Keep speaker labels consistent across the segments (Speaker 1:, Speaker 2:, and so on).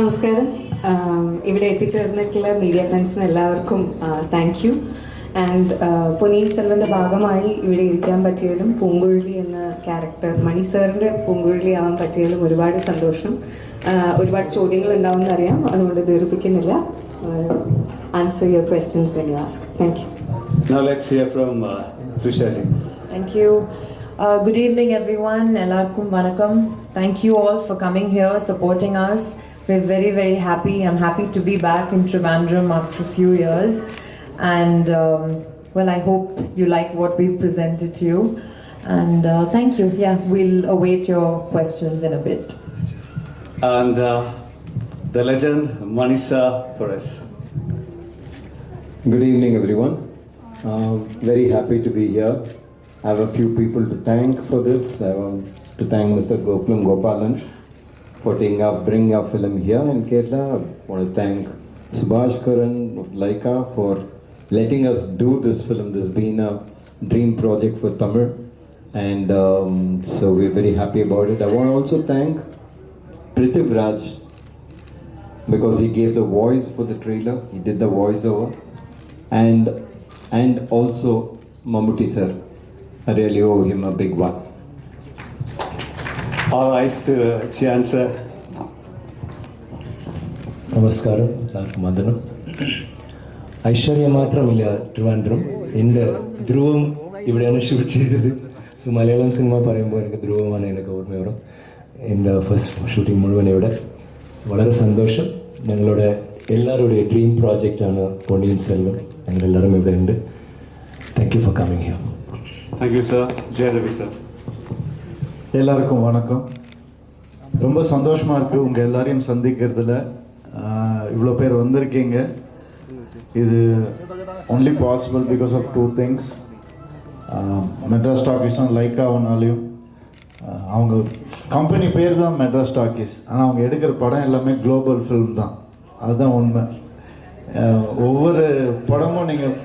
Speaker 1: നമസ്കാരം. ഇവിടെ എത്തിച്ചേർന്നിട്ടുള്ള മീഡിയ ഫ്രണ്ട്സിന് എല്ലാവർക്കും താങ്ക് യു. ആൻഡ് പൊന്നിയിൻ സെൽവൻ്റെ ഭാഗമായി ഇവിടെ ഇരിക്കാൻ പറ്റിയതിലും പൂങ്കുഴലി എന്ന ക്യാരക്ടർ മണി സാറിൻ്റെ പൂങ്കുഴലി ആവാൻ പറ്റിയതിലും ഒരുപാട് സന്തോഷം. ഒരുപാട് ചോദ്യങ്ങൾ ഉണ്ടാവുമെന്ന് അറിയാം, അതുകൊണ്ട് ദീർഘിപ്പിക്കുന്നില്ല. Answer your questions when you ask. Thank you.
Speaker 2: Now let's hear from Trisha ji.
Speaker 3: Thank you. Good evening, everyone. Elango Kumaravel. Thank you all for coming here, supporting us. We're very, very happy. I'm happy to be back in Trivandrum after a few years. And, well, I hope you like what we've presented to you. And thank you. Yeah, we'll await your questions in a bit.
Speaker 2: And the legend, Mani sir, for us.
Speaker 4: Good evening, everyone. Very happy to be here. I have a few people to thank for this. I want to thank Mr. Gopalan for bringing our film here in Kerala. I want to thank Subhash Karan of Laika for letting us do this film. This has been a dream project for Tamil, and so we're very happy about it. I want to also thank Prithvi Raj because he gave the voice for the trailer. He did the voiceover, and also Mammootty sir. I really owe him a big one.
Speaker 2: All eyes to Jeyamohan sir.
Speaker 5: നമസ്കാരം, എല്ലാവർക്കും വന്ദനം. ഐശ്വര്യം മാത്രമില്ല ട്രിവാൻഡ്രം, എൻ്റെ ധ്രുവം ഇവിടെയാണ് shoot ചെയ്തത്. So Malayalam cinema പറയുമ്പോൾ എനിക്ക് ധ്രുവമാണ് എനിക്ക് ഓർമ്മ വരും. എൻ്റെ ഫസ്റ്റ് ഷൂട്ടിംഗ് മുഴുവൻ ഇവിടെ. വളരെ സന്തോഷം. ഞങ്ങളുടെ എല്ലാവരുടെയും ഡ്രീം പ്രോജക്റ്റാണ് പൊന്നിയിൻ സെൽവൻ. ഞങ്ങളെല്ലാവരും ഇവിടെ ഉണ്ട്. Thank you for coming here.
Speaker 2: Thank you sir. Jayaravi sir.
Speaker 6: எல்லாருக்கும் வணக்கம். ரொம்ப சந்தோஷமாக இருக்குது உங்கள் எல்லாரையும் சந்திக்கிறதுல. இவ்வளோ பேர் வந்திருக்கீங்க. இது only possible because of two things. Madras டாக்கீஸும் லைக்காவனாலையும் அவங்க கம்பெனி பேர் தான் மெட்ராஸ் டாக்கீஸ், ஆனால் அவங்க எடுக்கிற படம் எல்லாமே குளோபல் ஃபில்ம் தான். அதுதான் உண்மை. ஒவ்வொரு படமும் நீங்கள்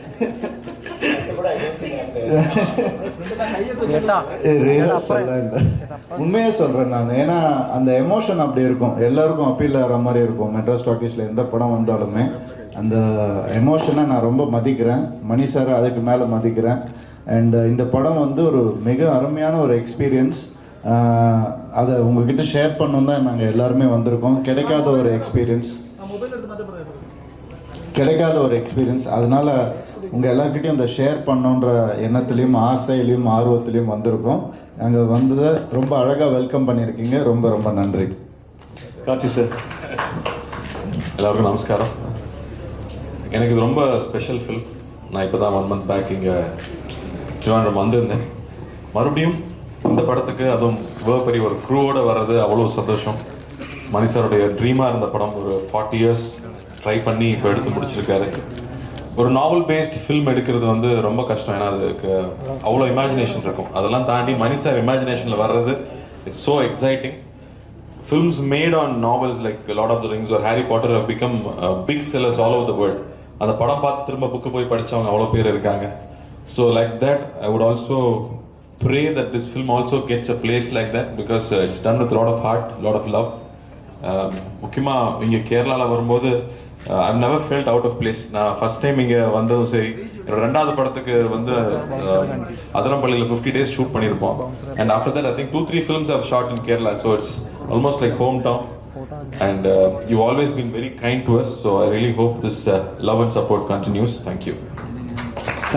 Speaker 6: உண்மையாக சொல்கிறேன் நான். ஏன்னா அந்த எமோஷன் அப்படி இருக்கும், எல்லாருக்கும் அப்பீல் ஆகிற மாதிரி இருக்கும். மெட்ராஸ் டாக்கீஸில் எந்த படம் வந்தாலுமே அந்த எமோஷனை நான் ரொம்ப மதிக்கிறேன். மணி சார் அதுக்கு மேலே மதிக்கிறேன். அண்ட் இந்த படம் வந்து ஒரு மிக அருமையான ஒரு எக்ஸ்பீரியன்ஸ். அதை உங்ககிட்ட ஷேர் பண்ணணும் தான் நாங்கள் எல்லாருமே வந்திருக்கோம். கிடைக்காத ஒரு எக்ஸ்பீரியன்ஸ். அதனால் உங்கள் எல்லாருக்கிட்டையும் இந்த ஷேர் பண்ணோன்ற எண்ணத்துலேயும் ஆசையிலையும் ஆர்வத்துலேயும் வந்திருக்கோம். நாங்கள் வந்ததை ரொம்ப அழகாக வெல்கம் பண்ணியிருக்கீங்க. ரொம்ப ரொம்ப நன்றி.
Speaker 2: Karthi sir.
Speaker 7: எல்லாருக்கும் நமஸ்காரம். எனக்கு இது ரொம்ப ஸ்பெஷல் ஃபில்ம். நான் இப்போ தான் 1 month பேக் இங்கே திருவாரூர் வந்திருந்தேன். மறுபடியும் இந்த படத்துக்கு அதுவும் இவ்வளோ பெரிய ஒரு க்ரூவோடு வர்றது அவ்வளோ சந்தோஷம். மணி சாருடைய ட்ரீமாக இருந்த படம் ஒரு 40 years ட்ரை பண்ணி இப்போ எடுத்து முடிச்சிருக்காரு. ஒரு நாவல் பேஸ்ட் ஃபில்ம் எடுக்கிறது வந்து ரொம்ப கஷ்டம். ஏன்னா அதுக்கு அவ்வளோ இமேஜினேஷன் இருக்கும். அதெல்லாம் தாண்டி மணி சார் இமேஜினேஷனில் வர்றது it's so exciting. Films made on novels like Lord of the Rings or Harry Potter have become big sellers all over the world. அந்த படம் பார்த்து திரும்ப புக்கு போய் படித்தவங்க அவ்வளோ பேர் இருக்காங்க. So like that, I would also pray that this film also gets a place like that because it's done with a lot of heart, a lot of love. முக்கியமாக இங்கே கேரளாவில் வரும்போது I've never felt out of place. நான் first time இங்கே வந்ததும் சரி, என்னோட 2வது படத்துக்கு வந்து அதரம்பள்ளியில் 50 days ஷூட் பண்ணியிருப்போம். And after that I think 2-3 films I've shot in Kerala. So it's almost like hometown. And you've always been very kind to us. So I really hope this love and support continues. Thank you.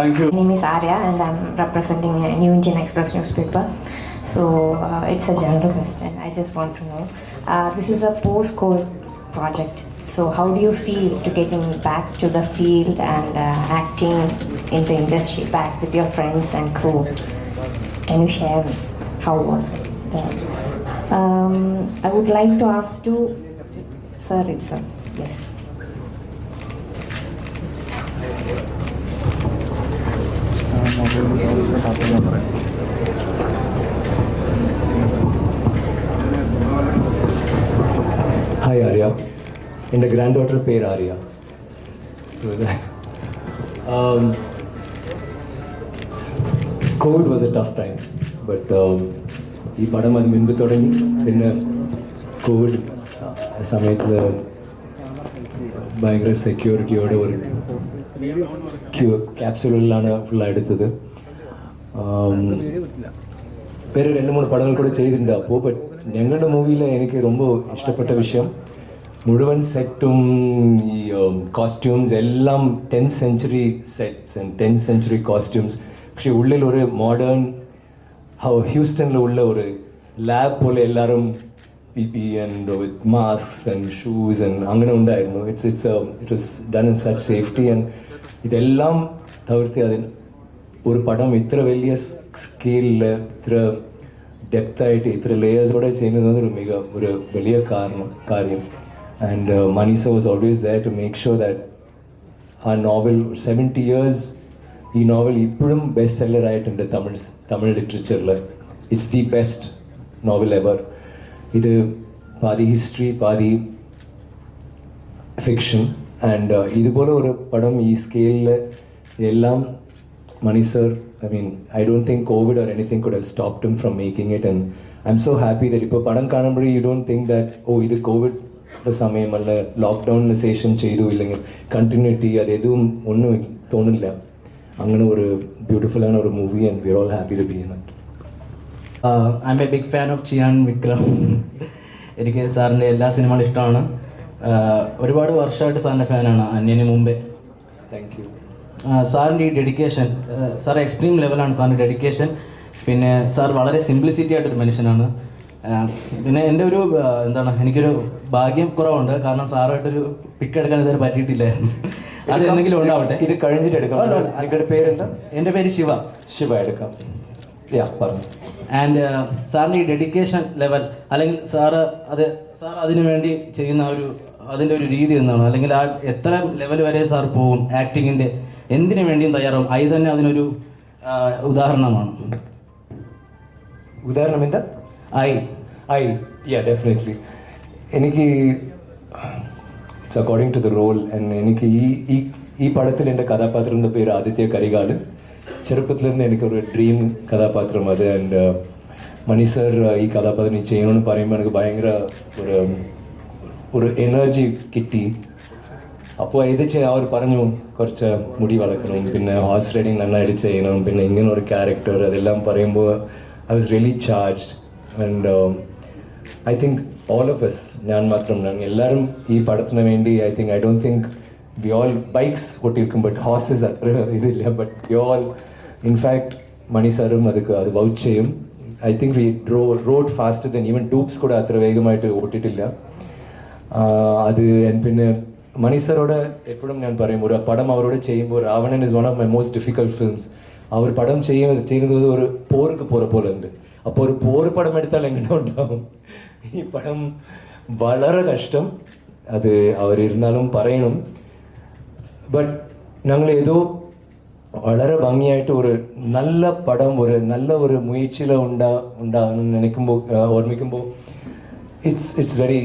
Speaker 2: Thank you.
Speaker 8: My name is Arya and I'm representing New Indian Express newspaper. So it's a general question. I just want to know, this is a post-COVID project. So how do you feel to getting back to the field and acting in the industry back with your friends and crew? Can you share how was it? I would like to ask to sir itself. Yes.
Speaker 5: Hi Arya. എൻ്റെ grand daughter പേര് Arya. So Covid was A tough time, but ഈ പടം അത് മുൻപ് തുടങ്ങി. പിന്നെ Covid സമയത്ത് ഭയങ്കര സെക്യൂരിറ്റിയോടെ ഒരു ക്യാപ്സ്യൂളിലാണ് ഫുള്ള് എടുത്തത്. വേറെ 2-3 പടങ്ങൾ കൂടെ ചെയ്തിട്ടുണ്ട്. അപ്പോൾ ബട്ട് ഞങ്ങളുടെ മൂവിയിൽ എനിക്ക് ரொம்ப ഇഷ്ടപ്പെട്ട വിഷയം മുഴുവൻ സെറ്റും ഈ കോസ്റ്റ്യൂംസ് എല്ലാം 10th century sets and 10th century costumes. പക്ഷേ ഉള്ളിൽ ഒരു മോഡേൺ ഹ്യൂസ്റ്റണിലുള്ള ഒരു ലാബ് പോലെ എല്ലാവരും PP and with masks and shoes and അങ്ങനെ ഉണ്ടായിരുന്നു. It was done in such safety and ഇതെല്ലാം തവിർത്തി അതിന് ഒരു പടം ഇത്ര വലിയ സ്കെയിലിൽ ഇത്ര ഡെപ്തായിട്ട് ഇത്ര ലേയേഴ്സോടെ ചെയ്യുന്നത് ഒരു വലിയ കാര്യം. And Mani sir was always there to make sure that ആ നോവൽ 70 years ഈ നോവൽ ഇപ്പോഴും ബെസ്റ്റ് സെല്ലർ ആയിട്ടുണ്ട് തമിഴ് ലിറ്ററേച്ചറിൽ. It's the best novel ever. ഇത് പാതി ഹിസ്റ്ററി പാതി ഫിക്ഷൻ. ആൻഡ് ഇതുപോലെ ഒരു പടം ഈ സ്കെയിലിൽ എല്ലാം Mani sir, I mean, I don't think COVID or anything could have stopped him from making it, and I'm so happy that ഇപ്പോൾ പടം കാണുമ്പോൾ you don't think that ഇത് കോവിഡ് സമയമല്ല ലോക്ക്ഡൗണിന് ശേഷം ചെയ്തു ഇല്ലെങ്കിൽ കണ്ടിന്യൂറ്റി അതെതും ഒന്നും തോന്നില്ല. അങ്ങനെ ഒരു ബ്യൂട്ടിഫുള്ളാണ് ഒരു movie and we are all happy to be in it.
Speaker 9: I'm a big fan of Chiyaan Vikram. എനിക്ക് സാറിൻ്റെ എല്ലാ സിനിമകളും ഇഷ്ടമാണ്. ഒരുപാട് വർഷമായിട്ട് സാറിൻ്റെ ഫാനാണ്, അന്യന് മുമ്പേ.
Speaker 5: Thank you.
Speaker 9: സാറിൻ്റെ ഈ ഡെഡിക്കേഷൻ, സാർ എക്സ്ട്രീം ലെവലാണ് സാറിൻ്റെ ഡെഡിക്കേഷൻ. പിന്നെ സാർ വളരെ സിംപ്ലിസിറ്റി ആയിട്ടൊരു മനുഷ്യനാണ്. പിന്നെ എൻ്റെ ഒരു എനിക്കൊരു ഭാഗ്യം കുറവുണ്ട്, കാരണം സാറുമായിട്ടൊരു പിക്ക് എടുക്കാൻ ഇതുവരെ പറ്റിയിട്ടില്ലായിരുന്നു. അത് എന്തെങ്കിലും ഉണ്ടാവട്ടെ.
Speaker 5: ഇത് കഴിഞ്ഞിട്ട് എടുക്കാം. നിങ്ങളുടെ പേരെന്താ?
Speaker 9: എൻ്റെ പേര്
Speaker 5: ശിവ. എടുക്കാം. പറഞ്ഞു.
Speaker 9: ആൻഡ് സാറിൻ്റെ ഈ ഡെഡിക്കേഷൻ ലെവൽ, അല്ലെങ്കിൽ സാർ അതിനു വേണ്ടി ചെയ്യുന്ന അതിൻ്റെ ഒരു രീതി എന്താണ്, അല്ലെങ്കിൽ ആ എത്ര ലെവൽ വരെ സാർ പോകും ആക്ടിങ്ങിൻ്റെ, എന്തിനു വേണ്ടിയും തയ്യാറാവും. അത് തന്നെ അതിനൊരു ഉദാഹരണമാണ്.
Speaker 5: ഉദാഹരണം എന്താ? ഡെഫിനറ്റ്ലി. എനിക്ക് it's according to the role. And എനിക്ക് ഈ പടത്തിൽ എൻ്റെ കഥാപാത്രത്തിൻ്റെ പേര് ആദിത്യ കരികാട്. ചെറുപ്പത്തിൽ നിന്ന് എനിക്കൊരു ഡ്രീം കഥാപാത്രം അത്. ആൻഡ് മണി സർ ഈ കഥാപാത്രം ചെയ്യണമെന്ന് പറയുമ്പോൾ എനിക്ക് ഭയങ്കര ഒരു എനർജി കിട്ടി. അപ്പോൾ അവർ പറഞ്ഞു കുറച്ച് മുടി വളർത്തണം, പിന്നെ ഹോഴ്സ് റൈഡിങ് നന്നായിട്ട് ചെയ്യണം, പിന്നെ ഇങ്ങനെ ഒരു ക്യാരക്ടർ, അതെല്ലാം പറയുമ്പോൾ I was really charged. And I think all of us, ഞാൻ മാത്രം എല്ലാവരും ഈ പടത്തിന് വേണ്ടി I don't think we all bikes ഓട്ടിരിക്കും, ബട്ട് ഹോഴ്സസ് അത്ര ഇതില്ല. But we all in fact Mani സാറും അത് വൗച്ച് ചെയ്യും. I think we rode faster than even dupes കൂടെ അത്ര വേഗമായിട്ട് ഓട്ടിട്ടില്ല. അത് പിന്നെ മണി സാറോട് എപ്പോഴും ഞാൻ പറയും, ഒരു പടം അവരോട് ചെയ്യുമ്പോൾ Raavanan is one of my most difficult films. അവർ പടം ചെയ്യുന്നത് ഒരു പോർക്ക് പോലെ ഉണ്ട്. അപ്പോൾ ഒരു പോർ പടം എടുത്താൽ എങ്ങനെ ഉണ്ടാവും? ഈ പടം വളരെ കഷ്ടം, അത് അവരിരുന്നാലും പറയണം. ബട്ട് ഞങ്ങൾ ഏതോ വളരെ ഭംഗിയായിട്ട് ഒരു നല്ല പടം, നല്ല ഒരു മുയற்சிയിൽ ഉണ്ടാകുന്നു ഓർമ്മിക്കുമ്പോൾ ഇറ്റ്സ് വെരി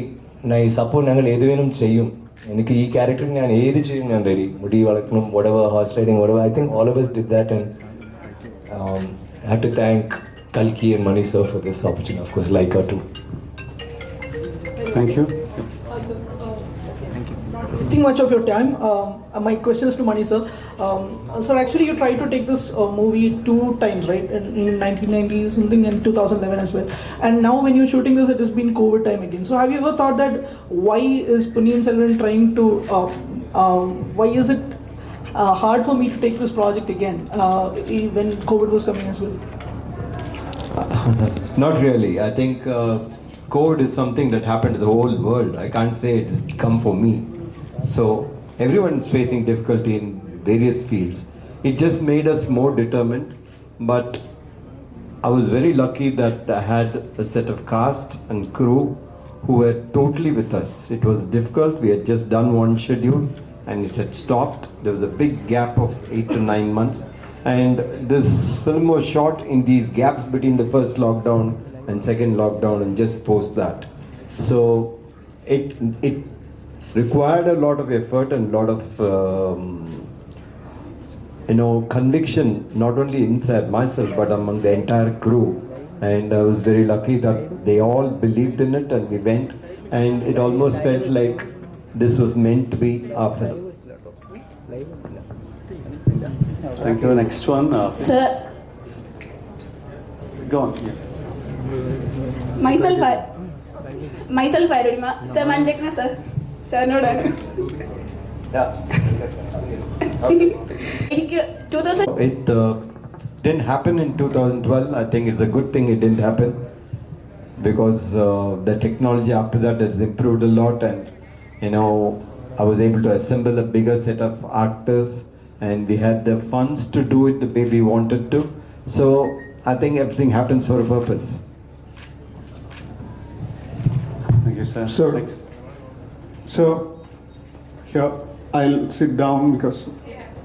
Speaker 5: നൈസ്. അപ്പോൾ ഞങ്ങൾ ഏത് വേണം ചെയ്യും. എനിക്ക് ഈ ക്യാരക്ടറിന് ഞാൻ ഏത് ചെയ്യും, ഞാൻ റെഡി. മുടി വളർത്തണം, whatever, horse riding, whatever. I think all of us did that, and I have to thank Kalki and Mani sir for this opportunity. Of course, Laika too.
Speaker 2: Thank you.
Speaker 10: Wasting much of your time, my question is to Mani sir. Sir, actually you tried to take this movie 2 times, right? In 1990 something and 2011 as well. And now when you're shooting this, it has been COVID time again. So have you ever thought that why is Ponniyin Selvan trying to, why is it hard for me to take this project again when COVID was coming as well?
Speaker 4: Not really. I think COVID is something that happened to the whole world. I can't say it's come for me. So everyone's facing difficulty in various fields. It just made us more determined. But I was very lucky that I had a set of cast and crew who were totally with us. It was difficult. We had just done one schedule and it had stopped. There was a big gap of 8 to 9 months. And this film was shot in these gaps between the first lockdown and second lockdown and just post that. So it required a lot of effort and a lot of conviction, not only inside myself but among the entire crew. And I was very lucky that they all believed in it, and we went. and it almost felt like this was meant to be our film.
Speaker 2: Thank you. Next one.
Speaker 11: Sir,
Speaker 2: Go on. Yeah.
Speaker 11: myself Arunima. Sir, Mandekna sir. Sir, no done. എനിക്ക് 2000
Speaker 4: It didn't happen in 2012. I think it's a good thing it didn't happen, because the technology after that has improved a lot, and you know, I was able to assemble a bigger set of actors, and we had the funds to do it the way we wanted to. So I think everything happens for a purpose.
Speaker 2: Thank you, sir.
Speaker 12: So,
Speaker 2: Next.
Speaker 12: so here I'll sit down because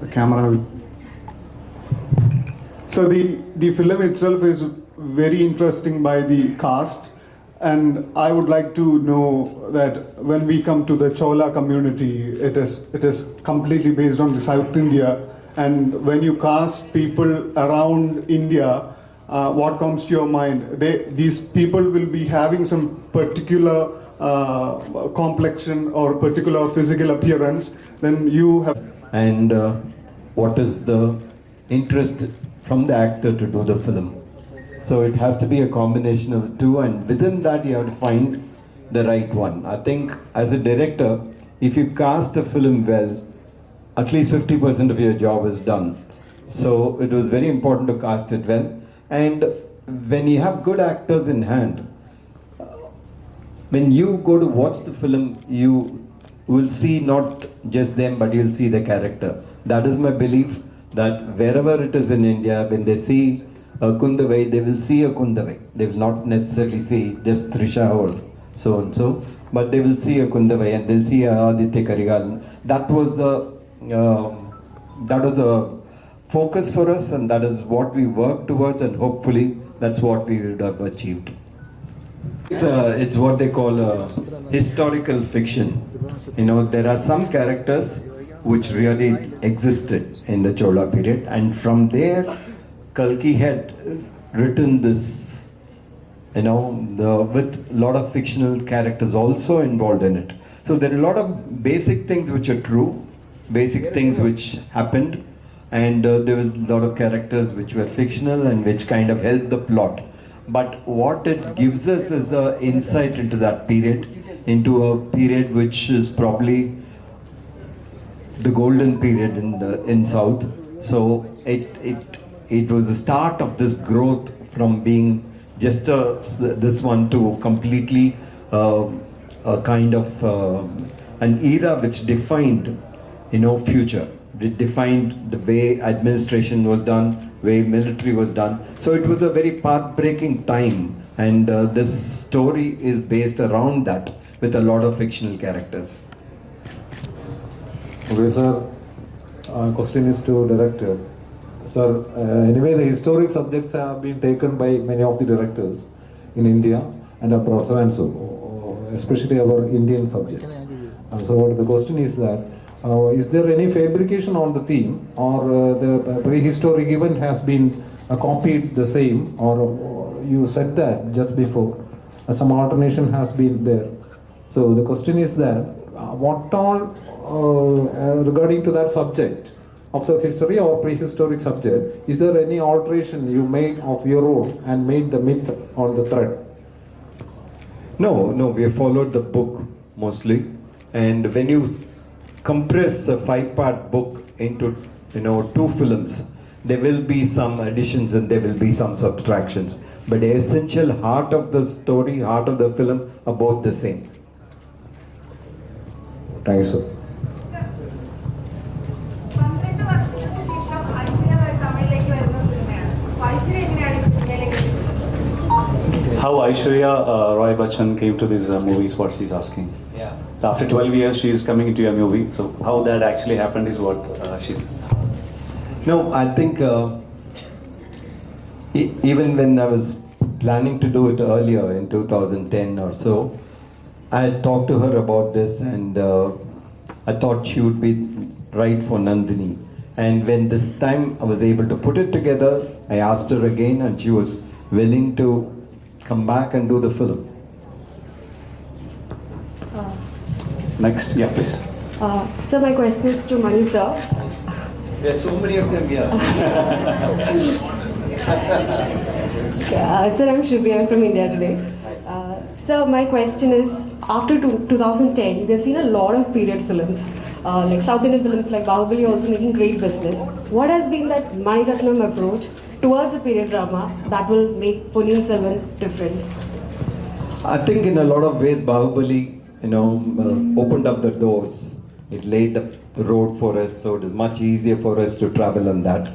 Speaker 12: the camera will. So the film itself is very interesting by the cast, and I would like to know that when we come to the Chola community, it is completely based on the South India, and when you cast people around India, what comes to your mind? These people will be having some particular complexion or particular physical appearance. Then you have.
Speaker 4: And what is the interest from the actor to do the film? So it has to be a combination of the two, and within that you have to find the right one. I think as a director, if you cast a film well, at least 50% of your job is done. So it was very important to cast it well. And when you have good actors in hand, when you go to watch the film, you will see not just them, but you'll see the character. That is my belief, that wherever it is in India, when they see a Kundavai, they will see a Kundavai. They will not necessarily see just Trisha or so and so, but they will see a Kundavai, and they'll see a Aditya Karigal. That was the focus for us, and that is what we work towards, and hopefully that's what we would have achieved. It's what they call a historical fiction. You know, there are some characters which really existed in the Chola period, and from there Kalki had written this, you know, with a lot of fictional characters also involved in it. So there are a lot of basic things which are true, basic things which happened, and there was a lot of characters which were fictional and which kind of helped the plot. But what it gives us is an insight into that period, into a period which is probably the golden period in South. So it was the start of this growth from being just this one to completely a kind of an era which defined, you know, future. It defined the way administration was done, way military was done. So it was a very path-breaking time, and this story is based around that with a lot of fictional characters.
Speaker 13: Okay, sir. Question is to director. Sir, anyway, the historic subjects have been taken by many of the directors in India and abroad, so and so, especially our Indian subjects. So the question is that, is there any fabrication on the theme, or the prehistoric event has been copied the same, or you said that just before, some alternation has been there. So the question is that, what all regarding to that subject of the history or prehistoric subject, is there any alteration you made of your own and made the myth on the thread?
Speaker 4: No, we have followed the book mostly, and when you compress a 5-part book into, you know, 2 films, there will be some additions and there will be some subtractions, but the essential heart of the story, heart of the film are both the same.
Speaker 13: Thank you, sir.
Speaker 2: How Aishwarya Roy Bachchan came to these movies, what she's asking.
Speaker 4: Yeah.
Speaker 2: After 12 years, she is coming into a movie. So how that actually happened is what she's.
Speaker 4: No, I think even when I was planning to do it earlier in 2010 or so, I had talked to her about this, and I thought she would be right for Nandini. And when this time I was able to put it together, I asked her again, and she was willing to come back and do the film.
Speaker 2: Next, yeah, please.
Speaker 8: So my question is to Mani sir.
Speaker 4: There are so many of them here.
Speaker 8: Sir, I'm Shruti. I'm from India today. So my question is, after 2010, we have seen a lot of period films, like South Indian films like Bahubali also making great business. What has been that Mani Ratnam approach towards a period drama that will make Ponniyin Selvan different?
Speaker 4: I think in a lot of ways Bahubali, opened up the doors. It laid the road for us, so it is much easier for us to travel on that.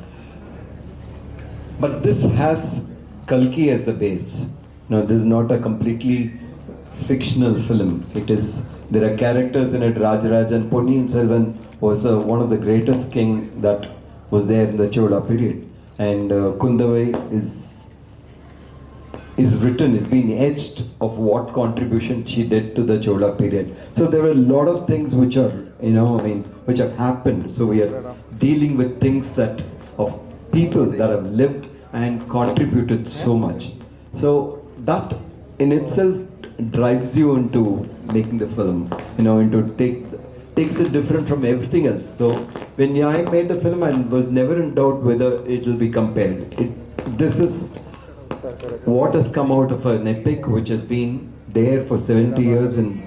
Speaker 4: But this has Kalki as the base. No, this is not a completely fictional film. There are characters in it. Rajaraj and Ponniyin Selvan was one of the greatest king that was there in the Chola period. And Kundavai is written, is being etched of what contribution she did to the Chola period. So there were a lot of things which are, which have happened. So we are dealing with things of people that have lived and contributed so much. So that in itself drives you into making the film, takes it different from everything else. So when I made the film, I was never in doubt whether it will be compared. This is what has come out of an epic which has been there for 70 years in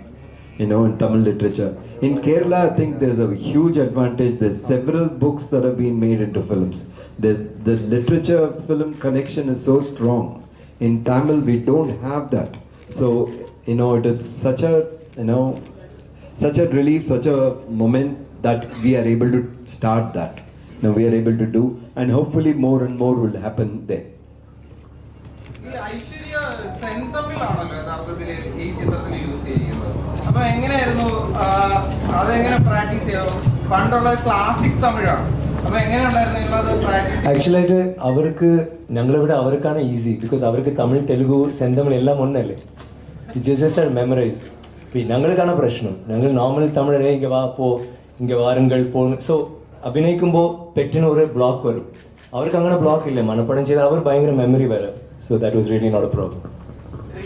Speaker 4: Tamil literature. In Kerala, I think there's a huge advantage. There's several books that have been made into films. The literature film connection is so strong. In Tamil, we don't have that. So, it is such a relief, such a moment that we are able to start that. We are able to do, and hopefully more and more will happen there.
Speaker 14: Aishwarya സെന്തമിഴാണല്ലോ യഥാർത്ഥത്തിൽ ഈ ചിത്രത്തിൽ use ചെയ്യുന്നത്. അപ്പൊ എങ്ങനെയായിരുന്നു അതെങ്ങനെ practice ചെയ്യോ? പണ്ടുള്ള classic തമിഴാണ്. അപ്പൊ എങ്ങനെയുണ്ടായിരുന്നു നിങ്ങളത് പ്രാക്ടീസ്?
Speaker 5: ആക്ച്വലായിട്ട് അവർക്കാണ് ഈസി, ബിക്കോസ് അവർക്ക് തമിഴ്, തെലുഗു, സെന്തമിഴ് എല്ലാം ഒന്നല്ലേ. Just memorise. ഞങ്ങൾക്കാണ് പ്രശ്നം. ഞങ്ങൾ നോർമൽ തമിഴ് ഇங்கே വാ പോ, ഇங்கே വാരുங்கள் പോ. സോ അഭിനയിക്കുമ്പോൾ പെട്ടിന് ഒരു ബ്ലോക്ക് വരും. അവർക്ക് അങ്ങനെ ബ്ലോക്ക് ഇല്ല. മനപ്പടം ചെയ്താൽ അവർ ഭയങ്കര മെമ്മറി വരും. So that was really not a problem.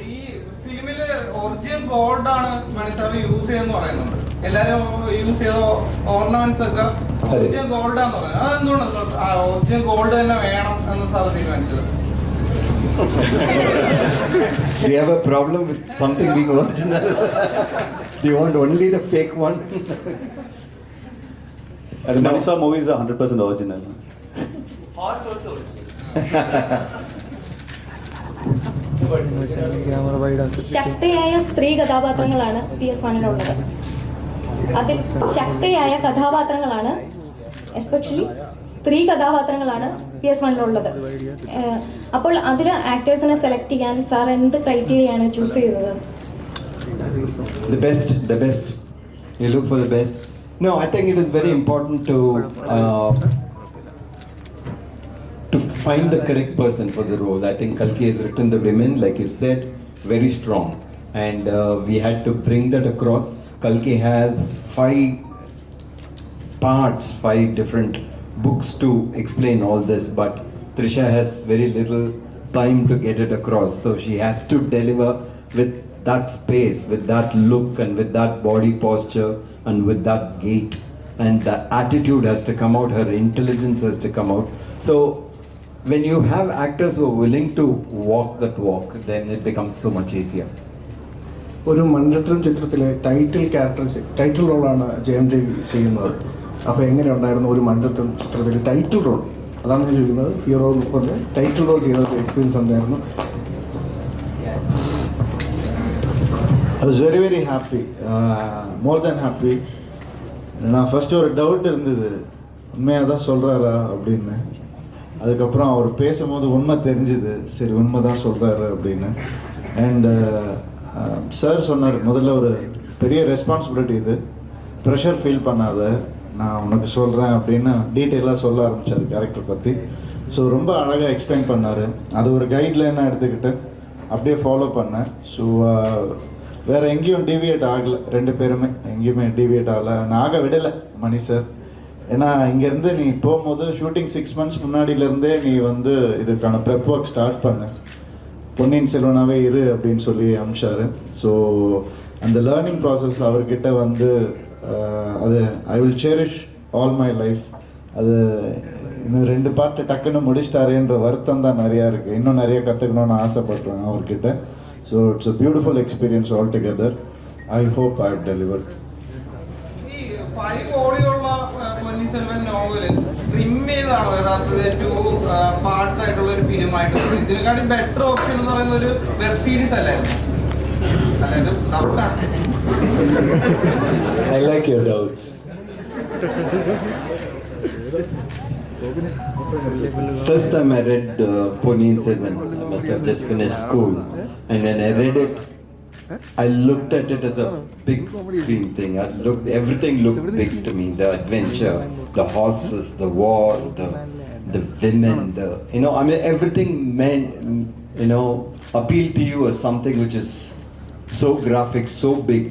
Speaker 14: ഈ ഫിലിമില് ഒറിജിനൽ ഗോൾഡ് ആണ് മണിസാർ യൂസ് ചെയ്യുന്ന പറയുന്നുണ്ട്. എല്ലാരും യൂസ് ചെയ്ത ഓർണമെന്റ്സ് ഒക്കെ ഒറിജിനൽ ഗോൾഡ് ആണെന്ന് പറയുന്നത്. അതെന്തുകൊണ്ട് ഒറിജിനൽ ഗോൾഡ് തന്നെ വേണം എന്ന് സാർ തീരുമാനിച്ചത്?
Speaker 4: Do you have a problem with something being original? Do you want only the fake one?
Speaker 2: And Manisa movie is 100% original.
Speaker 14: Horse also original.
Speaker 11: ശക്തിയായ സ്ത്രീ കഥാപാത്രങ്ങളാണ് PS1-ലുള്ളത്. അതിൽ ശക്തിയായ കഥാപാത്രങ്ങളാണ്, എസ്പെഷ്യലി സ്ത്രീ കഥാപാത്രങ്ങളാണ് PS1-ലുള്ളത്. അപ്പോൾ അതിൽ ആക്ടേഴ്സിനെ സെലക്ട് ചെയ്യാൻ സാർ എന്ത് ക്രൈറ്റീരിയയാണ് ചൂസ് ചെയ്തത്?
Speaker 4: The best. You look for the best. No, I think it is very important to find the correct person for the role. I think Kalki has written the women, like you said, very strong, and we had to bring that across. Kalki has 5 parts, 5 different books to explain all this, but Trisha has very little time to get it across, so she has to deliver with that space, with that look, and with that body posture, and with that gait, and the attitude has to come out, her intelligence has to come out. So when you have actors who are willing to walk that walk, then it becomes so much easier.
Speaker 15: ഒരു മണിരത്നം ചിത്രത്തിലെ title റോളാണ് ജയം രവി ചെയ്യുന്നത്. അപ്പോൾ എങ്ങനെ ഉണ്ടായിരുന്നു ഒരു മണിരത്നം ചിത്രത്തിലെ ടൈറ്റിൽ റോൾ? അതാണ് ഞാൻ ചോദിക്കുന്നത്. ഹീറോ പറഞ്ഞ് ടൈറ്റിൽ റോൾ ചെയ്ത എക്സ്പീരിയൻസ് എന്തായിരുന്നു?
Speaker 6: I was very very happy, more than happy. நான் ஃபஸ்ட்டு ஒரு டவுட் இருந்தது, உண்மையாக தான் சொல்கிறாரா அப்படின்னு. அதுக்கப்புறம் அவர் பேசும்போது உண்மை தெரிஞ்சுது, சரி உண்மை தான் சொல்கிறாரு அப்படின்னு. அண்டு சார் சொன்னார், முதல்ல ஒரு பெரிய ரெஸ்பான்சிபிலிட்டி இது, ப்ரெஷர் ஃபீல் பண்ணாத, நான் உனக்கு சொல்கிறேன் அப்படின்னு டீட்டெயிலாக சொல்ல ஆரம்பித்தார் கேரக்டர் பற்றி. ஸோ ரொம்ப அழகாக எக்ஸ்பிளைன் பண்ணார். அது ஒரு கைட்லைனாக எடுத்துக்கிட்டு அப்படியே ஃபாலோ பண்ணேன். ஸோ வேறு எங்கேயும் டிவியேட் ஆகலை, 2 பேருமே எங்கேயுமே டிவியேட் ஆகலை. நான் ஆக விடலை மணி சார். ஏன்னா இங்கேருந்து நீ போகும்போது ஷூட்டிங் 6 months முன்னாடியிலேருந்தே நீ வந்து இதுக்கான ப்ரெப் ஒர்க் ஸ்டார்ட் பண்ணு, பொன்னியின் செல்வனாகவே இரு அப்படின்னு சொல்லி அனுப்பிச்சாரு. ஸோ அந்த லேர்னிங் ப்ராசஸ் அவர்கிட்ட வந்து அது I will cherish all my life. அது இன்னும் 2 பார்ட் டக்குன்னு முடிச்சிட்டாரேன்ற வருத்தம் தான் நிறையா இருக்குது. இன்னும் நிறைய கற்றுக்கணுன்னு ஆசைப்பட்றேன் அவர்கிட்ட. So it's a beautiful experience altogether. I hope I have delivered.
Speaker 14: ഈ 5 വോളിയുള്ള പൊന്നിയിൻ സെൽവൻ നോവല് ട്രിം ചെയ്താണോ യഥാർത്ഥത്തിൽ 2 പാർട്സ് ആയിട്ടുള്ള ഒരു ഫിലിം ആയിട്ട്? ഇതിനെക്കാട്ടും ബെറ്റർ ഓപ്ഷൻ എന്ന് പറയുന്ന ഒരു വെബ് സീരീസ് അല്ലായിരുന്നു? അല്ലാതെ ഡൗട്ടാണ്.
Speaker 5: I like your doubts.
Speaker 4: First time I read Ponniyin Selvan, I must have just finished school, and when I read it, I looked at it as a big screen thing. Everything looked big to me. The adventure, the horses, the war, the women, I mean, everything meant, appealed to you as something which is so graphic, so big.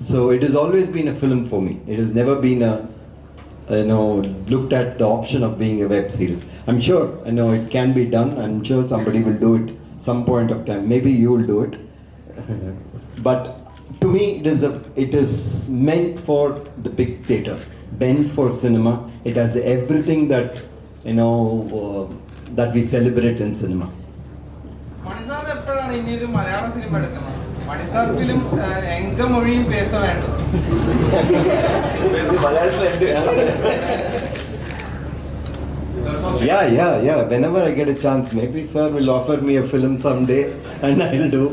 Speaker 4: So it has always been a film for me. It has never been looked at the option of being a web series. I'm sure, it can be done. I'm sure somebody will do it some point of time. Maybe you will do it. But to me, it is meant for the big theatre, meant for cinema. It has everything that, that we celebrate in cinema.
Speaker 14: മണിസാർ എപ്പോഴാണ് ഇനി ഒരു മലയാള cinema എടുക്കുന്നത്? മണിസാർ film എങ്ക മൊഴിയും പേസ വേണ്ട.
Speaker 4: Yeah. Whenever I get a chance, maybe sir will offer me a film someday and I'll do.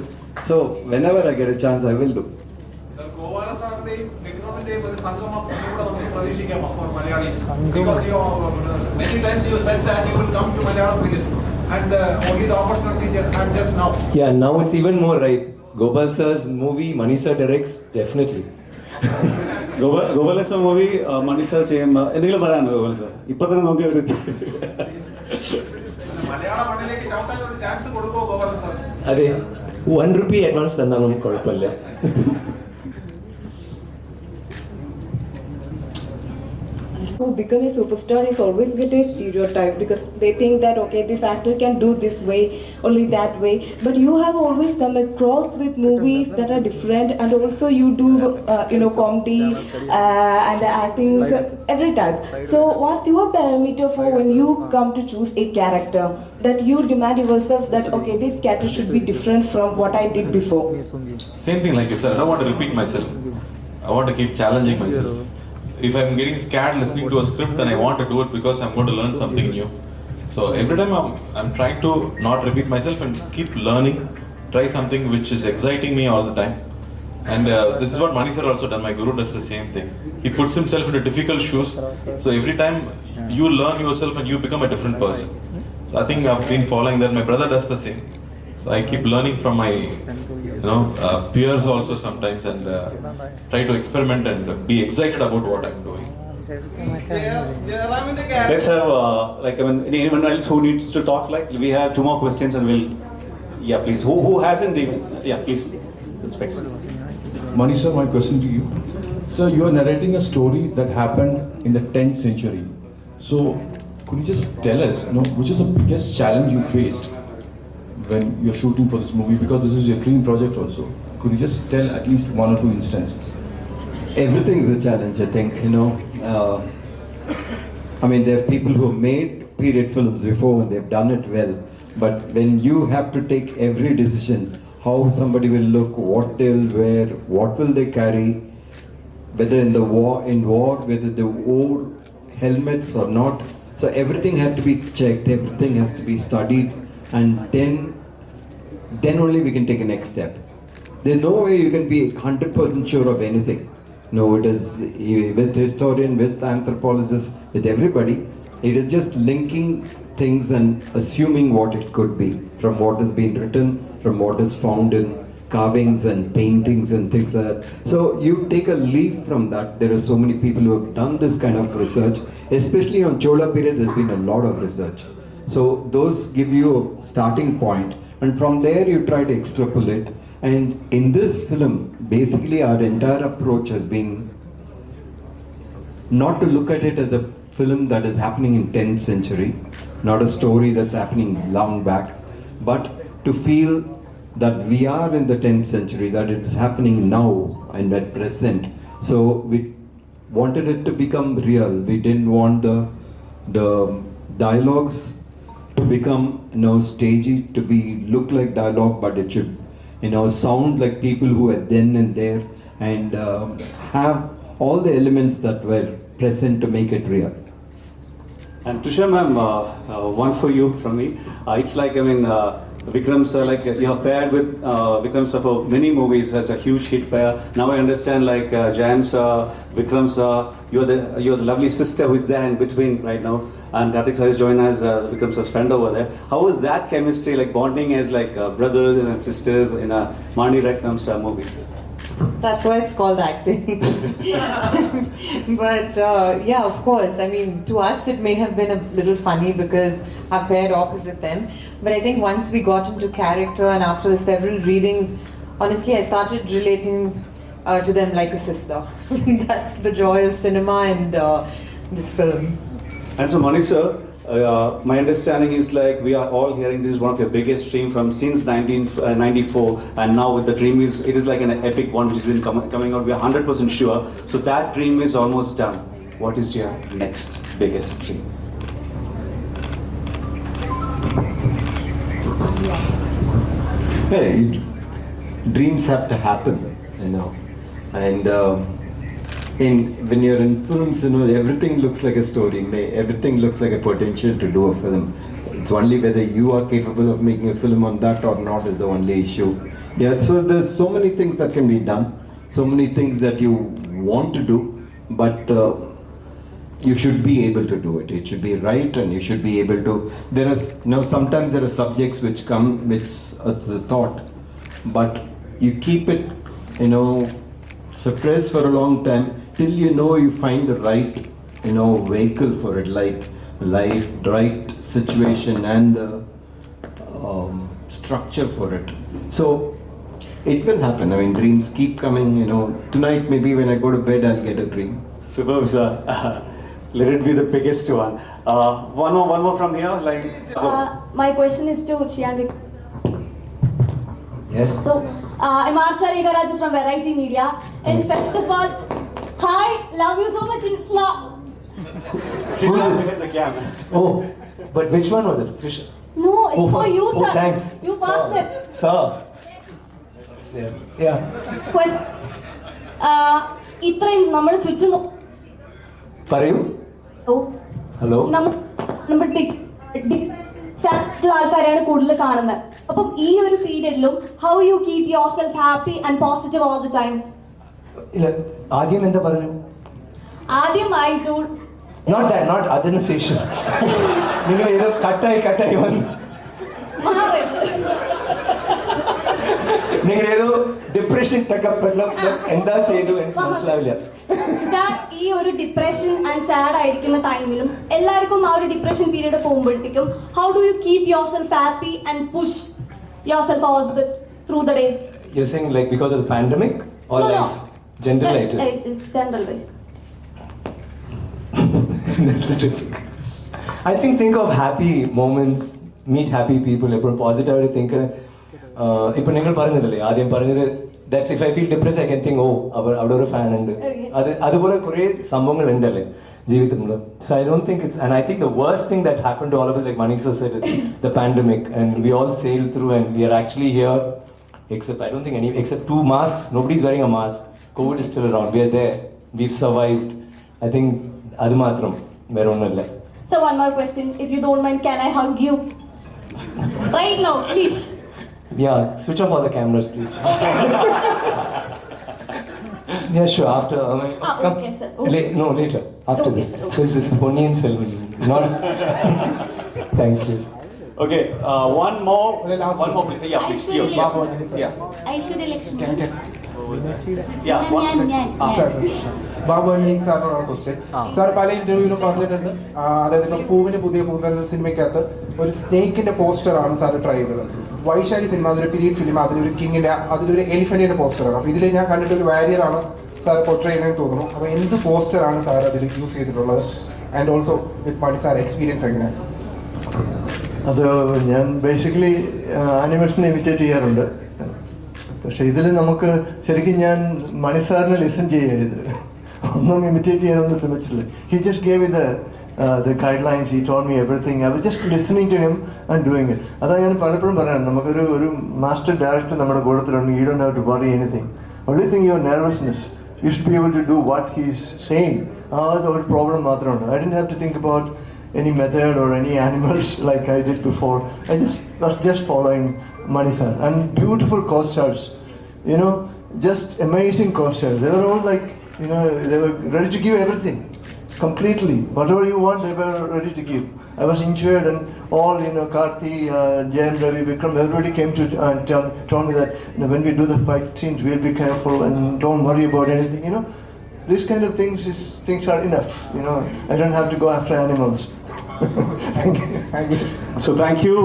Speaker 4: So whenever I get a chance, I will do.
Speaker 13: Many times you said that you will come to Malayalam film, and only the opportunity had just now.
Speaker 5: Yeah, now it's even more right. Gopal sir's movie, Mani sir directs, definitely.
Speaker 2: Gopala sir movie Mani sir ചെയ്യുമ്പോൾ എന്തെങ്കിലും പറയാനുണ്ടോ Gopala sir? ഇപ്പൊ തന്നെ നോക്കി അവർ
Speaker 13: മലയാള മണ്ണിലേക്ക് ചവിട്ടാൻ ഒരു chance കൊടുക്കുമോ ഗോപാലൻ സാർ?
Speaker 5: അതെ, 1 rupee അഡ്വാൻസ് തന്നാലും കുഴപ്പമില്ല.
Speaker 16: Who become a superstar is always get a stereotype because they think that okay, this actor can do this way, only that way. But you have always come across with movies that are different, and also you do comedy and acting every type. So what's your parameter for when you come to choose a character that you demand yourself that okay, this character should be different from what I did before?
Speaker 7: Same thing like you said, I don't want to repeat myself. I want to keep challenging myself. If I'm getting scared listening to a script, then I want to do it because I'm going to learn something new. So every time I'm trying to not repeat myself and keep learning, try something which is exciting me all the time. And this is what Mani sir also done. My guru does the same thing. He puts himself into difficult shoes. So every time you learn yourself and you become a different person. So I think I've been following that. My brother does the same. So I keep learning from my peers also sometimes, and try to experiment and be excited about what I'm doing.
Speaker 2: Let's have anyone else who needs to talk. Like we have 2 more questions and we'll. Yeah, please. Who hasn't even? Yeah, please. Specs.
Speaker 17: Mani sir, my question to you. Sir, you are narrating a story that happened in the 10th century. So, could you just tell us, which is the biggest challenge you faced when you're shooting for this movie? Because this is your dream project also. Could you just tell at least 1 or 2 instances?
Speaker 4: Everything is a challenge, I think. I mean, there are people who have made period films before and they've done it well. But when you have to take every decision, how somebody will look, what they will wear, what will they carry, whether in war, whether they wore helmets or not. So everything had to be checked, everything has to be studied, and then only we can take a next step. There's no way you can be 100% sure of anything. No, it is with historian, with anthropologists, with everybody. It is just linking things and assuming what it could be from what has been written, from what is found in carvings and paintings and things like that. So you take a leaf from that. There are so many people who have done this kind of research, especially on Chola period. There's been a lot of research. So those give you a starting point, and from there you try to extrapolate. And in this film, basically our entire approach has been not to look at it as a film that is happening in 10th century, not a story that's happening long back, but to feel that we are in the 10th century, that it's happening now and at present. So we wanted it to become real. We didn't want the dialogues to become, stagey, to look like dialogue, but it should, sound like people who were then and there, and have all the elements that were present to make it real.
Speaker 2: And Trisha ma'am, one for you from me. It's like, Vikram sir, like you have paired with Vikram sir for many movies as a huge hit pair. Now I understand, like Jayam sir, Vikram sir, you're the lovely sister who is there in between right now. And Karthi sir is joined as Vikram sir's friend over there. How was that chemistry, like bonding as like brothers and sisters in a Mani Ratnam sir movie?
Speaker 3: That's why it's called acting. But yeah, of course. I mean, to us it may have been a little funny because our paired opposite them. But I think once we got into character and after the several readings, honestly, I started relating to them like a sister. That's the joy of cinema and this film.
Speaker 2: And so Mani sir, my understanding is like we are all hearing this is one of your biggest dream from since 1994, and now with the dream it is like an epic one which has been coming out. We are 100% sure. So that dream is almost done. What is your next biggest dream?
Speaker 4: Hey, dreams have to happen, and when you're in films, everything looks like a story. Everything looks like a potential to do a film. It's only whether you are capable of making a film on that or not is the only issue. Yeah, so there's so many things that can be done, so many things that you want to do, but you should be able to do it. It should be right, and you should be able to. Sometimes there are subjects which come, which it's a thought, but you keep it, suppressed for a long time till you find the right, vehicle for it, like right situation and the structure for it. So it will happen. I mean, dreams keep coming. Tonight maybe when I go to bed, I'll get a dream.
Speaker 2: Superb, sir. Let it be the biggest one. One more from here.
Speaker 11: My question is to Chian.
Speaker 5: Yes.
Speaker 11: So, I'm Arsha Regaraju from Variety Media. And first of all, hi, love you so much.
Speaker 2: The camera.
Speaker 5: Oh, but which one was it? Trisha?
Speaker 11: No, it's for you, sir.
Speaker 5: Thanks.
Speaker 11: You passed it.
Speaker 5: Sir. Yeah.
Speaker 11: Question. ഇത്രയും നമ്മുടെ ചുറ്റും
Speaker 5: പറയൂ. Hello.
Speaker 11: നമ്മൾ ആൾക്കാരെയാണ് കൂടുതൽ കാണുന്നത്. അപ്പം ഈ ഒരു പീരിയഡിലും how you keep yourself happy and positive all the time?
Speaker 5: ഇല്ല, ആദ്യം എന്താ പറഞ്ഞു?
Speaker 11: ആദ്യമായിട്ട്
Speaker 5: not അതിനുശേഷം നിങ്ങൾ ഏതോ കട്ടായി വന്നു. നിങ്ങൾ ഏതോ ഡിപ്രഷൻ എന്താ ചെയ്തു എനിക്ക് മനസ്സിലാവില്ല.
Speaker 11: സാർ, ഈ ഒരു ഡിപ്രഷൻ ആൻഡ് സാഡ് ആയിരിക്കുന്ന ടൈമിലും എല്ലാവർക്കും ആ ഒരു ഡിപ്രഷൻ പീരീഡ് പോകുമ്പോഴത്തേക്കും how do you keep yourself happy and push your self all through the day?
Speaker 5: You're saying like because of the pandemic or life? General
Speaker 11: It's general wise.
Speaker 5: That's a difficult. I think of happy moments, meet happy people, എപ്പോഴും പോസിറ്റീവായിട്ട് think. ഇപ്പം നിങ്ങൾ പറഞ്ഞതല്ലേ ആദ്യം പറഞ്ഞത് that if I feel depressed I can think അവിടെ ഒരു fan ഉണ്ട്. അതുപോലെ കുറേ സംഭവങ്ങൾ ഉണ്ടല്ലേ ജീവിതത്തിൽ. So I don't think it's, and I think the worst thing that happened to all of us, like Mani sir said, is the pandemic, and we all sailed through and we are actually here, except I don't think except 2 masks, nobody's wearing a mask. COVID is still around, we are there, we've survived. I think adu matram vera onnilla.
Speaker 11: So one more question, if you don't mind, can I hug you right now, please?
Speaker 5: Yeah, switch off all the cameras, please. Yeah, sure. After. Come.
Speaker 11: Okay, sir. Okay.
Speaker 5: No, later. After
Speaker 11: Okay,
Speaker 5: this.
Speaker 11: sir. Okay.
Speaker 5: This is Ponniyin Selvan. Not. Thank you.
Speaker 2: Okay, one more. Please. Yeah, please.
Speaker 11: Aishwarya Lakshmi.
Speaker 2: Yeah.
Speaker 18: Babu Aniyan സാറിനോടാണ് question. Sir പല ഇന്റർവ്യൂവിലും പറഞ്ഞിട്ടുണ്ട്, അതായത് ഇപ്പം പൂവിന് പുതിയ പൂ എന്ന സിനിമയ്ക്കകത്ത് ഒരു സ്നേക്കിന്റെ പോസ്റ്ററാണ് സാർ ട്രൈ ചെയ്തത്. വൈശാലി സിനിമ അതൊരു പീരീഡ് ഫിലിം, അതിലൊരു കിങ്ങിന്റെ അതിലൊരു എലിഫന്റിന്റെ പോസ്റ്ററാണ്. അപ്പോൾ ഇതിൽ ഞാൻ കണ്ടിട്ട് ഒരു വാരിയറാണ് സാർ പോർട്രേ ചെയ്യണമെന്ന് തോന്നുന്നു. അപ്പോൾ എന്ത് പോസ്റ്ററാണ് സാർ അതിൽ യൂസ് ചെയ്തിട്ടുള്ളത്? And also with Mani sir experience എങ്ങനെയാണ്?
Speaker 19: അത് ഞാൻ ബേസിക്കലി ആനിമൽസിനെ ഇമിറ്റേറ്റ് ചെയ്യാറുണ്ട്. പക്ഷേ ഇതിൽ നമുക്ക് ശരിക്കും ഞാൻ മണി സാറിനെ ലിസൺ ചെയ്യരുത്, ഒന്നും ഇമിറ്റേറ്റ് ചെയ്യാനൊന്നും ശ്രമിച്ചില്ല. ഹി ജസ്റ്റ് ഗേവ് ഇ the guidelines, he told me everything. I was just listening to him and doing it. അതാണ് ഞാൻ പലപ്പോഴും പറയാറ്, നമുക്കൊരു മാസ്റ്റർ ഡയറക്ടർ നമ്മുടെ കൂട്ടത്തിലുണ്ട്. You don't have to worry anything. Only thing your nervousness. You should be able to do what he's saying. That's ഒരു problem മാത്രമുണ്ട്. I didn't have to think about any method or any animals like I did before. I was just following Mani sir. And beautiful co-stars. Just amazing co-stars. They were all like, they were ready to give everything. Completely. Whatever you want, they were ready to give. I was injured and all, Karthi, Jeyamohan, Vikram, everybody came to tell me that when we do the fight scenes, we'll be careful and don't worry about anything. These kind of things are enough. I don't have to go after animals.
Speaker 2: Thank you. So thank you,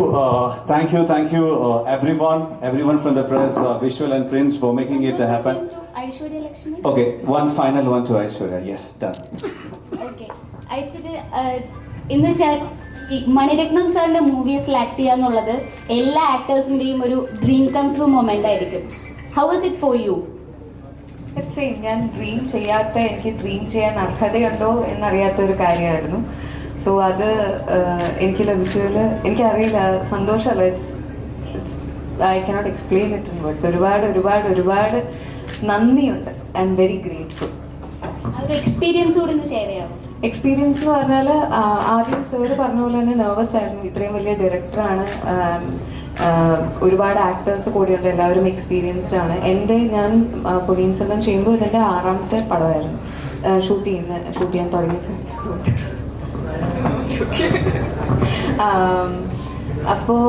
Speaker 2: everyone from the press, visual and prints for making it happen.
Speaker 11: Aishwarya Lakshmi.
Speaker 2: Okay, one final one to Aishwarya. Yes, done.
Speaker 11: Okay. ഇന്ന് ഈ മണിരത്നം സാറിൻ്റെ മൂവീസിൽ act ചെയ്യുക എന്നുള്ളത് എല്ലാ ആക്ടേഴ്സിൻ്റെയും ഒരു dream come true moment ആയിരിക്കും. How was it for you?
Speaker 1: Same. ഞാൻ എനിക്ക് ഡ്രീം ചെയ്യാൻ അർഹതയുണ്ടോ എന്നറിയാത്തൊരു കാര്യമായിരുന്നു. സോ അത് എനിക്ക് ലഭിച്ചതിൽ എനിക്കറിയില്ല, സന്തോഷമല്ല. It's I cannot explain it in words. ഒരുപാട് നന്ദിയുണ്ട്. I am very grateful.
Speaker 11: ഒരു എക്സ്പീരിയൻസ് കൂടി ഒന്ന് ഷെയർ ചെയ്യാമോ?
Speaker 1: എക്സ്പീരിയൻസ് എന്ന് പറഞ്ഞാൽ ആദ്യം സാറ് പറഞ്ഞ പോലെ തന്നെ നെർവസ് ആയിരുന്നു. ഇത്രയും വലിയ ഡയറക്ടറാണ്, ഒരുപാട് ആക്ടേഴ്സ് കൂടിയുണ്ട്, എല്ലാവരും എക്സ്പീരിയൻസ്ഡ് ആണ്. ഞാൻ പൊന്നിയിൻ സെൽവൻ ചെയ്യുമ്പോൾ ഇതെൻ്റെ 6ാമത്തെ പടമായിരുന്നു ഷൂട്ട് ചെയ്യാൻ തുടങ്ങിയ സമയത്ത്. അപ്പോൾ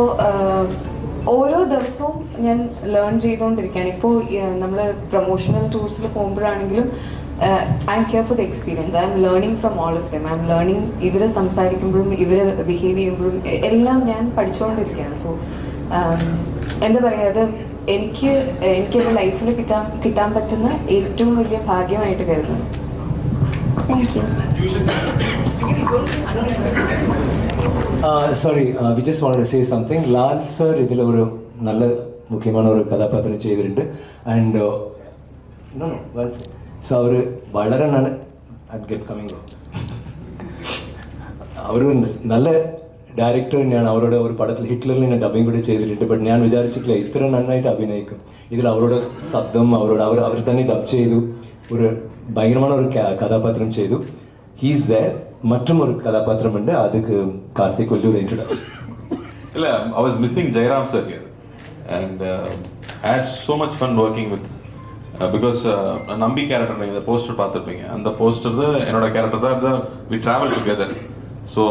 Speaker 1: ഓരോ ദിവസവും ഞാൻ ലേൺ ചെയ്തുകൊണ്ടിരിക്കുകയാണ്. ഇപ്പോൾ നമ്മൾ പ്രൊമോഷണൽ ടൂർസിൽ പോകുമ്പോഴാണെങ്കിലും I am here for the experience. I am learning from all of them. I am learning. ഇവർ സംസാരിക്കുമ്പോഴും ഇവർ ബിഹേവ് ചെയ്യുമ്പോഴും എല്ലാം ഞാൻ പഠിച്ചുകൊണ്ടിരിക്കുകയാണ്. സോ എന്താ പറയുക, അത് എനിക്കെൻ്റെ ലൈഫിൽ കിട്ടാൻ പറ്റുന്ന ഏറ്റവും വലിയ ഭാഗ്യമായിട്ട് കരുതുന്നു.
Speaker 11: Thank you.
Speaker 5: Sorry, we just wanted to say something. Lal sir ഇതിൽ ഒരു നല്ല മുഖ്യமான ഒരു കഥാപാത്രം ചെയ്തിട്ടുണ്ട്. ആൻഡ് സോ അവർ വളരെ അവർ നല്ല ഡയറക്ടർ തന്നെയാണ്. അവരുടെ ഒരു പടത്തിൽ ഹിറ്റ്ലറിൽ ഞാൻ ഡബിങ് കൂടി ചെയ്തിട്ടുണ്ട്. ബട്ട് ഞാൻ വിചാരിച്ചിട്ടില്ല ഇത്ര നന്നായിട്ട് അഭിനയിക്കും. ഇതിൽ അവരുടെ ശബ്ദം അവർ തന്നെ ഡബ് ചെയ്തു. ഒരു ഭയങ്കരமான ഒരു കഥാപാത്രം ചെയ്തു. He's there. மற்றும் ஒரு கதாபாத்திரம் உண்டு, அதுக்கு Karthik will do the introduction.
Speaker 7: இல்லை, I was missing Jairam sir here and I had so much fun working with because நம்பி கேரக்டர் நீங்கள் இந்த போஸ்டர் பார்த்துருப்பீங்க. அந்த போஸ்டர் தான் என்னோட கேரக்டர் தான். we travel together, so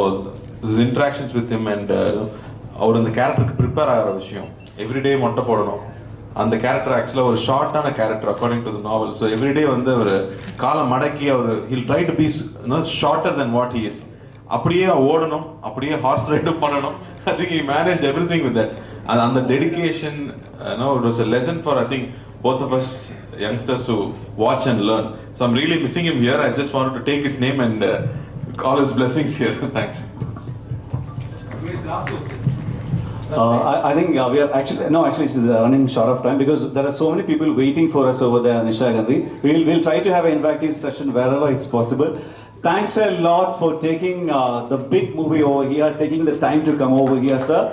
Speaker 7: this interactions with him and அவர் அந்த கேரக்டருக்கு ப்ரிப்பேர் ஆகிற விஷயம் எவ்ரிடே மொட்டை போடணும். அந்த கேரக்டர் ஆக்சுவலாக ஒரு ஷார்ட்டான character according to the novel. So everyday அவர் காலை மடக்கி he'll try to be shorter than what he is. அப்படியே ஓடணும், அப்படியே ஹார்ஸ் ரைடும் பண்ணணும். I think he manage everything with that. அந்த dedication it was a lesson for I think both of us youngsters to watch and learn. So I'm really missing him here. I just wanted to take his name and call his blessings here. Thanks.
Speaker 2: I think we are actually it's running short of time because there are so many people waiting for us over there, Nisha Gandhi. We'll try to have an interactive session wherever it's possible. Thanks a lot for taking the big movie over here, taking the time to come over here, sir.